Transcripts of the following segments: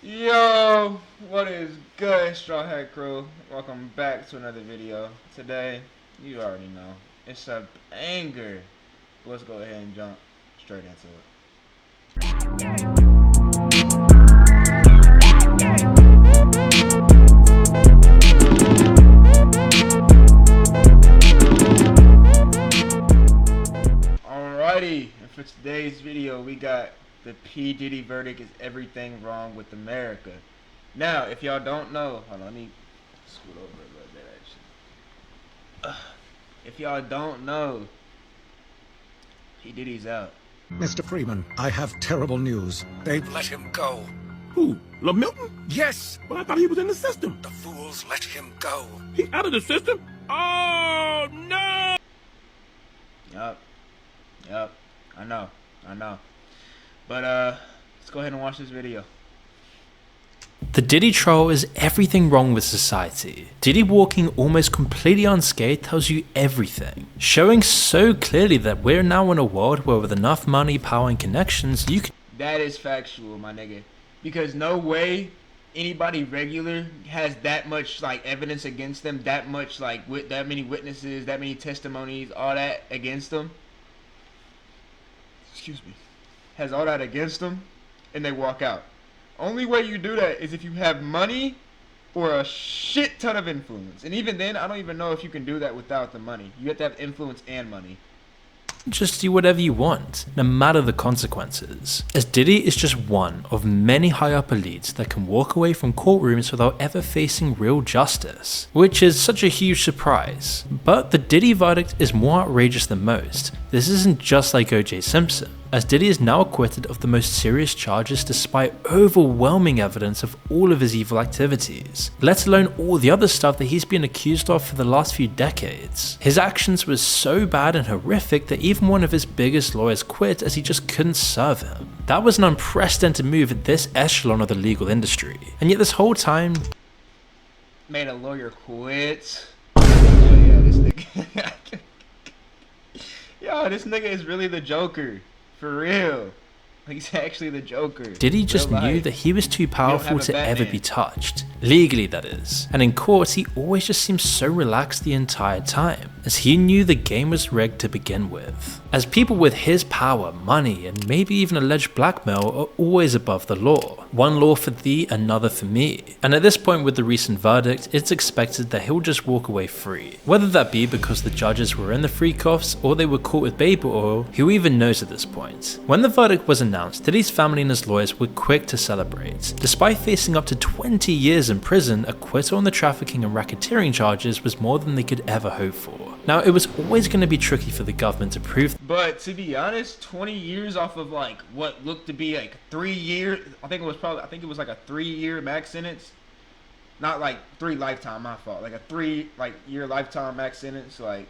Yo, what is good, Straw Hat Crew? Welcome back to another video. Today, you already know, it's a banger. Let's go ahead and jump straight into it. Alrighty, and for today's video, we got the P Diddy verdict is everything wrong with America. Now, if y'all don't know, hold on, let me scoot over a little bit actually. If y'all don't know, P Diddy's out. Mr. Freeman, I have terrible news. They've let him go. Who? LaMilton? Yes, But I thought he was in the system. the fools let him go. He's out of the system? Oh, no! Yup. I know. But let's go ahead and watch this video. The Diddy trial is everything wrong with society. Diddy walking almost completely unscathed tells you everything, showing so clearly that we're now in a world where with enough money, power and connections, you can— That is factual, my nigga. Because no way anybody regular has that much like evidence against them, that much like with that many witnesses, that many testimonies, all that against them. Excuse me. Has all that against them, and they walk out. Only way you do that is if you have money or a shit ton of influence. And even then, I don't even know if you can do that without the money. You have to have influence and money. just do whatever you want, no matter the consequences. As Diddy is just one of many high up elites that can walk away from courtrooms without ever facing real justice, which is such a huge surprise. But the Diddy verdict is more outrageous than most. This isn't just like OJ Simpson, as Diddy is now acquitted of the most serious charges despite overwhelming evidence of all of his evil activities, let alone all the other stuff that he's been accused of for the last few decades. His actions were so bad and horrific that even one of his biggest lawyers quit as he just couldn't serve him. That was an unprecedented move at this echelon of the legal industry, and yet this whole time— Made a lawyer quit. Oh yeah, this nigga. Yo, this nigga is really the Joker. For real. He's actually the Joker. Diddy just knew that he was too powerful to ever be touched. Legally, that is. And in court, he always just seemed so relaxed the entire time, as he knew the game was rigged to begin with. As people with his power, money, and maybe even alleged blackmail are always above the law. One law for thee, another for me. And at this point with the recent verdict, it's expected that he'll just walk away free. Whether that be because the judges were in the free cuffs or they were caught with baby oil, who even knows at this point. When the verdict was announced, Diddy's family and his lawyers were quick to celebrate. Despite facing up to 20 years in prison, acquittal on the trafficking and racketeering charges was more than they could ever hope for. Now, it was always going to be tricky for the government to prove— But to be honest, 20 years off of like what looked to be like 3 years, I think it was like a 3-year max sentence. Not like 3 lifetime, my fault. Like a 3 year lifetime max sentence. Like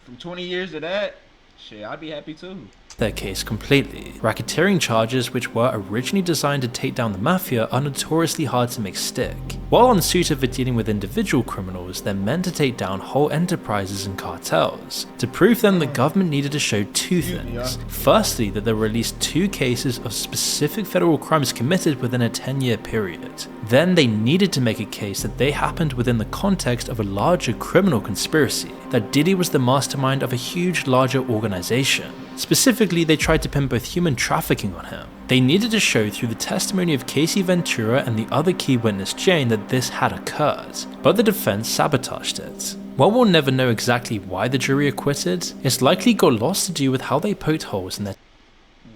from 20 years to that, shit, I'd be happy too. their case completely. Racketeering charges, which were originally designed to take down the mafia, are notoriously hard to make stick. While unsuited for dealing with individual criminals, they're meant to take down whole enterprises and cartels. To prove them, the government needed to show 2 things. Firstly, that there were at least 2 cases of specific federal crimes committed within a 10-year period. Then they needed to make a case that they happened within the context of a larger criminal conspiracy, that Diddy was the mastermind of a huge larger organization. Specifically, they tried to pin both human trafficking on him. They needed to show through the testimony of Casey Ventura and the other key witness Jane that this had occurred, but the defense sabotaged it. While we'll never know exactly why the jury acquitted, it's likely got lots to do with how they poked holes in their—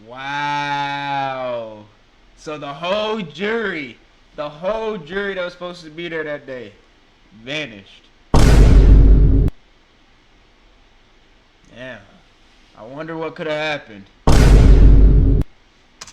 Wow. So the whole jury that was supposed to be there that day vanished. Damn. I wonder what could have happened.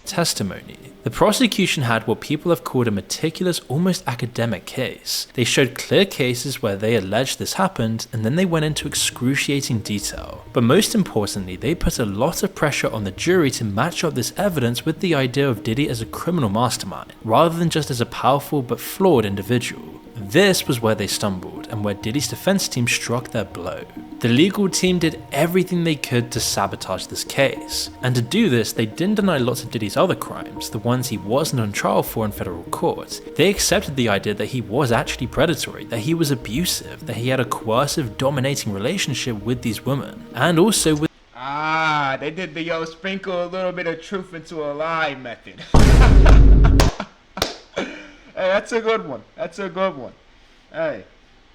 testimony. The prosecution had what people have called a meticulous, almost academic case. They showed clear cases where they alleged this happened, and then they went into excruciating detail. But most importantly, they put a lot of pressure on the jury to match up this evidence with the idea of Diddy as a criminal mastermind, rather than just as a powerful but flawed individual. This was where they stumbled, and where Diddy's defense team struck their blow. The legal team did everything they could to sabotage this case, and to do this, they didn't deny lots of Diddy's other crimes, the ones he wasn't on trial for in federal court. They accepted the idea that he was actually predatory, that he was abusive, that he had a coercive, dominating relationship with these women, and also with they did the sprinkle a little bit of truth into a lie method. Hey, that's a good one. That's a good one. Hey,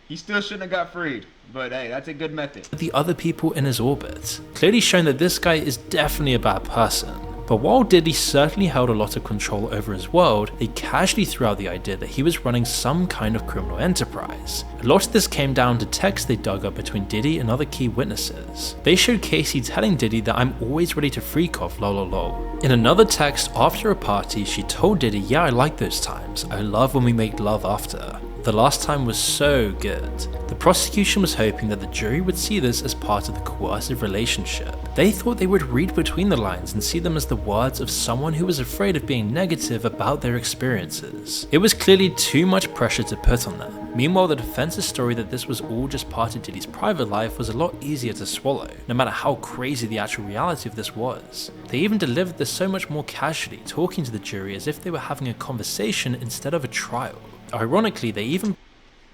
he still shouldn't have got freed, but hey, that's a good method. the other people in his orbit, clearly showing that this guy is definitely a bad person. But while Diddy certainly held a lot of control over his world, they casually threw out the idea that he was running some kind of criminal enterprise. A lot of this came down to texts they dug up between Diddy and other key witnesses. They showed Casey telling Diddy that "I'm always ready to freak off, lol." In another text after a party, she told Diddy, "Yeah, I like those times. I love when we make love after. The last time was so good." The prosecution was hoping that the jury would see this as part of the coercive relationship. They thought they would read between the lines and see them as the words of someone who was afraid of being negative about their experiences. It was clearly too much pressure to put on them. Meanwhile, the defense's story that this was all just part of Diddy's private life was a lot easier to swallow, no matter how crazy the actual reality of this was. They even delivered this so much more casually, talking to the jury as if they were having a conversation instead of a trial. Ironically, they even...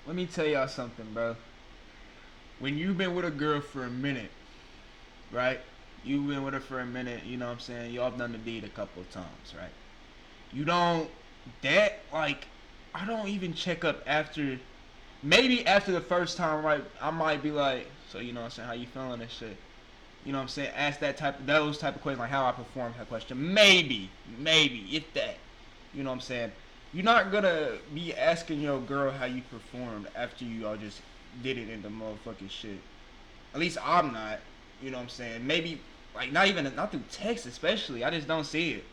Let me tell y'all something, bro. When you've been with a girl for a minute, right? You've been with her for a minute, you know what I'm saying? Y'all have done the deed a couple of times, right? You don't... I don't even check up after... Maybe after the first time, right? I might be like, so you know what I'm saying? How you feeling and shit? You know what I'm saying? Ask those type of questions, like how I performed that question. Maybe, if that. You know what I'm saying? You're not gonna be asking your girl how you performed after you all just did it in the motherfucking shit. At least I'm not. You know what I'm saying? Maybe, like, not through text especially. I just don't see it.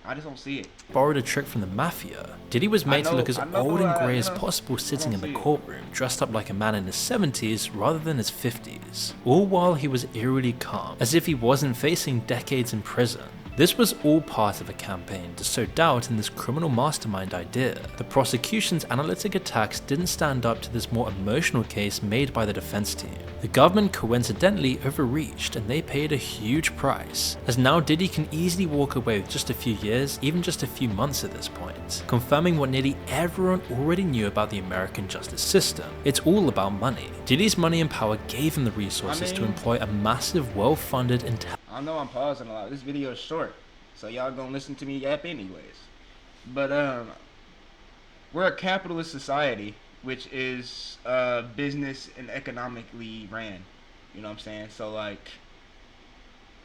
borrowed a trick from the mafia. Diddy was made to look as old and grey as possible sitting in the courtroom, dressed up like a man in his 70s rather than his 50s, all while he was eerily calm, as if he wasn't facing decades in prison. This was all part of a campaign to sow doubt in this criminal mastermind idea. The prosecution's analytic attacks didn't stand up to this more emotional case made by the defense team. The government coincidentally overreached, and they paid a huge price, as now Diddy can easily walk away with just a few years, even just a few months at this point, confirming what nearly everyone already knew about the American justice system. It's all about money. Diddy's money and power gave him the resources to employ a massive, well-funded, I know I'm pausing a lot. This video is short, so y'all gonna listen to me yap anyways. But we're a capitalist society, which is business and economically ran. You know what I'm saying? So like,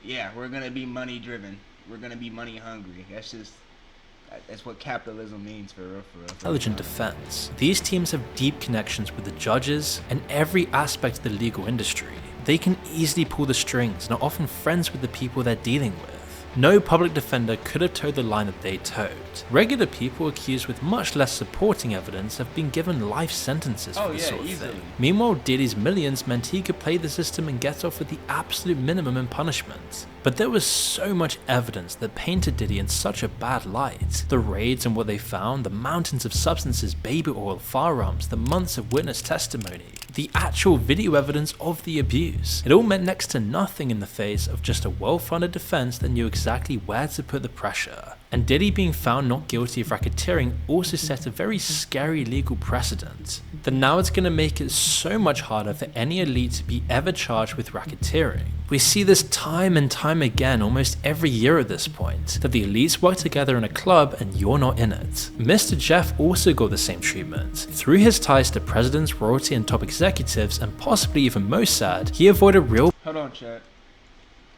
yeah, we're gonna be money driven. We're gonna be money hungry. That's what capitalism means for real. intelligent defense. These teams have deep connections with the judges and every aspect of the legal industry. They can easily pull the strings and are often friends with the people they're dealing with. No public defender could have towed the line that they towed. Regular people accused with much less supporting evidence have been given life sentences for this sort of thing. Meanwhile, Diddy's millions meant he could play the system and get off with the absolute minimum in punishment. But there was so much evidence that painted Diddy in such a bad light. The raids and what they found, the mountains of substances, baby oil, firearms, the months of witness testimony, the actual video evidence of the abuse. It all meant next to nothing in the face of just a well-funded defense that knew exactly where to put the pressure. And Diddy being found not guilty of racketeering also set a very scary legal precedent, that now it's going to make it so much harder for any elite to be ever charged with racketeering. We see this time and time again almost every year at this point, that the elites work together in a club and you're not in it. Mr. Jeff also got the same treatment. Through his ties to presidents, royalty and top executives, and possibly even Mossad, he avoided real... Hold on, chat.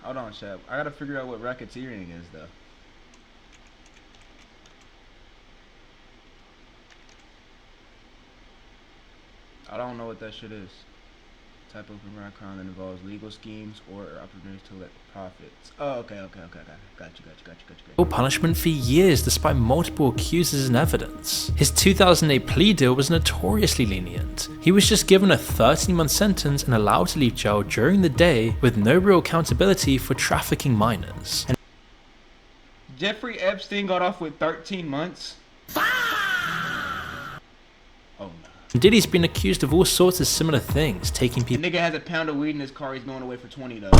I gotta figure out what racketeering is, though. I don't know what that shit is. Type of criminal crime that involves legal schemes or opportunities to let profits. Oh, okay. Got you. Punishment for years despite multiple accusers and evidence. His 2008 plea deal was notoriously lenient. He was just given a 13-month sentence and allowed to leave jail during the day with no real accountability for trafficking minors. And Jeffrey Epstein got off with 13 months? Oh no. Diddy's been accused of all sorts of similar things, taking The people nigga has a pound of weed in his car, he's going away for 20 though.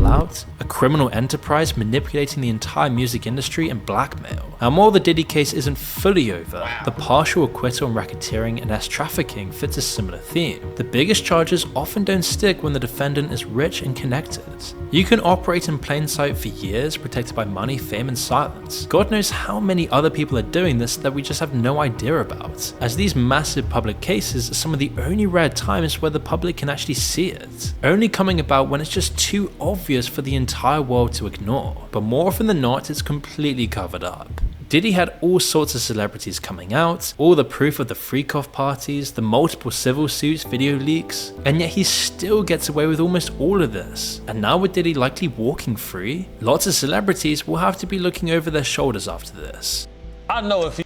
out, a criminal enterprise manipulating the entire music industry, and blackmail. And while the Diddy case isn't fully over, the partial acquittal on racketeering and trafficking fits a similar theme. The biggest charges often don't stick when the defendant is rich and connected. You can operate in plain sight for years, protected by money, fame, and silence. God knows how many other people are doing this that we just have no idea about, as these massive public cases are some of the only rare times where the public can actually see it, only coming about when it's just too obvious for the entire world to ignore. But more often than not, it's completely covered up. Diddy had all sorts of celebrities coming out, all the proof of the freak-off parties, the multiple civil suits, video leaks, and yet he still gets away with almost all of this. And now with Diddy likely walking free, lots of celebrities will have to be looking over their shoulders after this. I know if he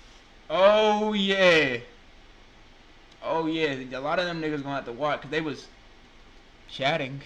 Oh yeah. Oh yeah, a lot of them niggas gonna have to watch, cause they was chatting.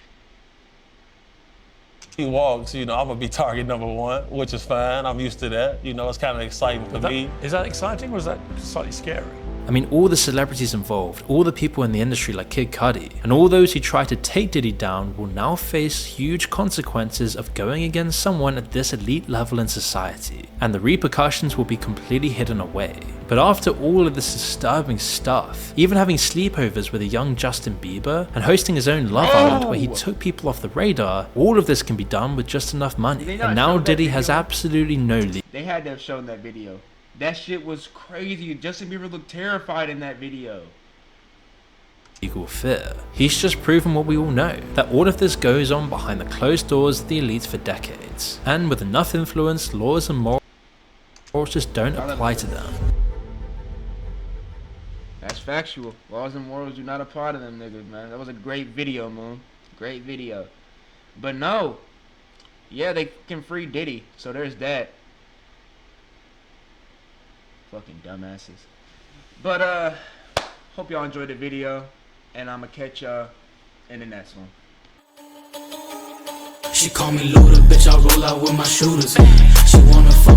walks, I'm gonna be target number one, which is fine. I'm used to that. It's kind of exciting for me. Is that exciting or is that slightly scary? I mean, all the celebrities involved, all the people in the industry like Kid Cudi, and all those who try to take Diddy down will now face huge consequences of going against someone at this elite level in society, and the repercussions will be completely hidden away. But after all of this disturbing stuff, even having sleepovers with a young Justin Bieber, and hosting his own Love Island where he took people off the radar, all of this can be done with just enough money. And now Diddy has absolutely no They had to have shown that video. That shit was crazy. Justin Bieber looked terrified in that video. legal fear. He's just proven what we all know, that all of this goes on behind the closed doors of the elites for decades, and with enough influence, laws and morals just don't apply to them. That's factual. Laws and morals do not apply to them niggas, man. That was a great video, Moon. Great video. But no. Yeah, they can free Diddy, so there's that. Fucking dumbasses. But hope y'all enjoyed the video, and I'ma catch y'all in the next one. She call me Luda, bitch, I roll out with my shooters. She wanna fuck